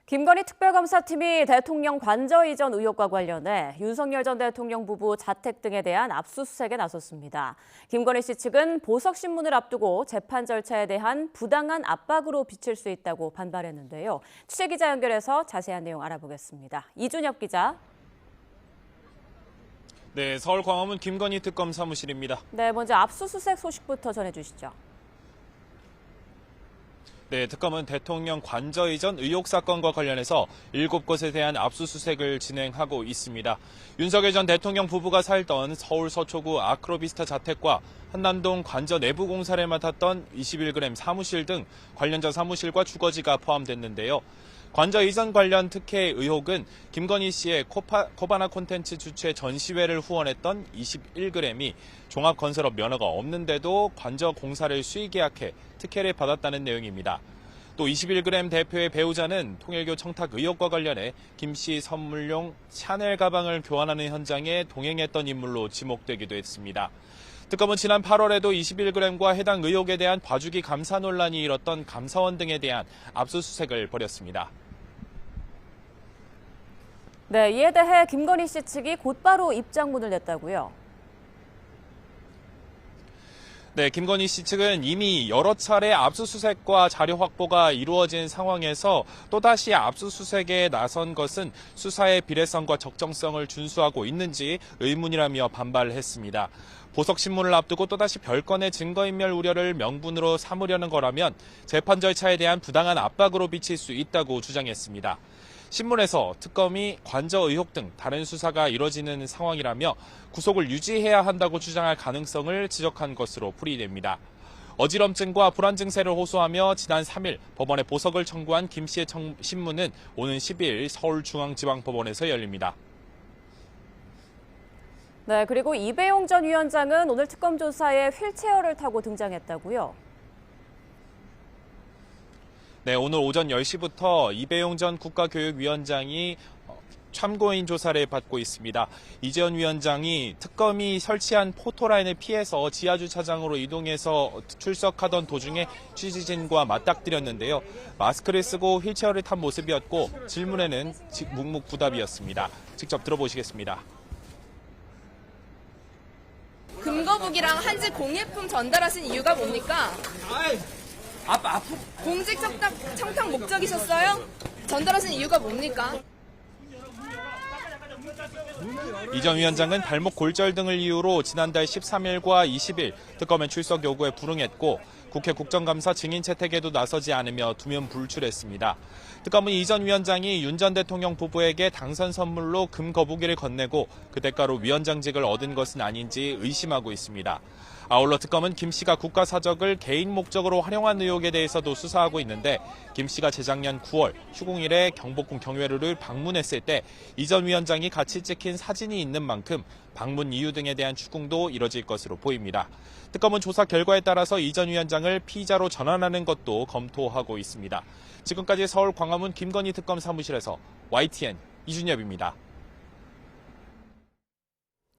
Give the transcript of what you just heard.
김건희 특별검사팀이 대통령 관저 이전 의혹과 관련해 윤석열 전 대통령 부부 자택 등에 대한 압수수색에 나섰습니다. 김건희 씨 측은 보석신문을 앞두고 재판 절차에 대한 부당한 압박으로 비칠 수 있다고 반발했는데요. 취재기자 연결해서 자세한 내용 알아보겠습니다. 이준엽 기자. 네, 서울 광화문 김건희 특검 사무실입니다. 네, 먼저 압수수색 소식부터 전해주시죠. 네, 특검은 대통령 관저 이전 의혹 사건과 관련해서 7곳에 대한 압수수색을 진행하고 있습니다. 윤석열 전 대통령 부부가 살던 서울 서초구 아크로비스타 자택과 한남동 관저 내부 공사를 맡았던 21g 사무실 등 관련자 사무실과 주거지가 포함됐는데요. 관저 이전 관련 특혜 의혹은 김건희 씨의 코바나 콘텐츠 주최 전시회를 후원했던 21g이 종합건설업 면허가 없는데도 관저 공사를 수의 계약해 특혜를 받았다는 내용입니다. 또 21g 대표의 배우자는 통일교 청탁 의혹과 관련해 김 씨 선물용 샤넬 가방을 교환하는 현장에 동행했던 인물로 지목되기도 했습니다. 특검은 지난 8월에도 21g과 해당 의혹에 대한 봐주기 감사 논란이 일었던 감사원 등에 대한 압수수색을 벌였습니다. 네, 이에 대해 김건희 씨 측이 곧바로 입장문을 냈다고요. 네, 김건희 씨 측은 이미 여러 차례 압수수색과 자료 확보가 이루어진 상황에서 또다시 압수수색에 나선 것은 수사의 비례성과 적정성을 준수하고 있는지 의문이라며 반발했습니다. 보석신문을 앞두고 또다시 별건의 증거인멸 우려를 명분으로 삼으려는 거라면 재판 절차에 대한 부당한 압박으로 비칠 수 있다고 주장했습니다. 신문에서 특검이 관저 의혹 등 다른 수사가 이뤄지는 상황이라며 구속을 유지해야 한다고 주장할 가능성을 지적한 것으로 풀이됩니다. 어지럼증과 불안 증세를 호소하며 지난 3일 법원에 보석을 청구한 김 씨의 신문은 오는 10일 서울중앙지방법원에서 열립니다. 네, 그리고 이배용 전 위원장은 오늘 특검 조사에 휠체어를 타고 등장했다고요. 네, 오늘 오전 10시부터 이배용 전 국가교육위원장이 참고인 조사를 받고 있습니다. 이재현 위원장이 특검이 설치한 포토라인을 피해서 지하주차장으로 이동해서 출석하던 도중에 취재진과 맞닥뜨렸는데요. 마스크를 쓰고 휠체어를 탄 모습이었고 질문에는 묵묵부답이었습니다. 직접 들어보시겠습니다. 금거북이랑 한지 공예품 전달하신 이유가 뭡니까? 공직 청탁 목적이셨어요? 전달하신 이유가 뭡니까? 이 전 위원장은 발목 골절 등을 이유로 지난달 13일과 20일 특검의 출석 요구에 불응했고 국회 국정감사 증인 채택에도 나서지 않으며 두면불출했습니다. 특검은 이 전 위원장이 윤 전 대통령 부부에게 당선 선물로 금거북이를 건네고 그 대가로 위원장직을 얻은 것은 아닌지 의심하고 있습니다. 아울러 특검은 김 씨가 국가사적을 개인 목적으로 활용한 의혹에 대해서도 수사하고 있는데 김 씨가 재작년 9월 휴공일에 경복궁 경회로를 방문했을 때 이 전 위원장이 같이 찍힌 사진이 있는 만큼 방문 이유 등에 대한 추궁도 이뤄질 것으로 보입니다. 특검은 조사 결과에 따라서 이 전 위원장을 피의자로 전환하는 것도 검토하고 있습니다. 지금까지 서울 광화문 김건희 특검 사무실에서 YTN 이준엽입니다.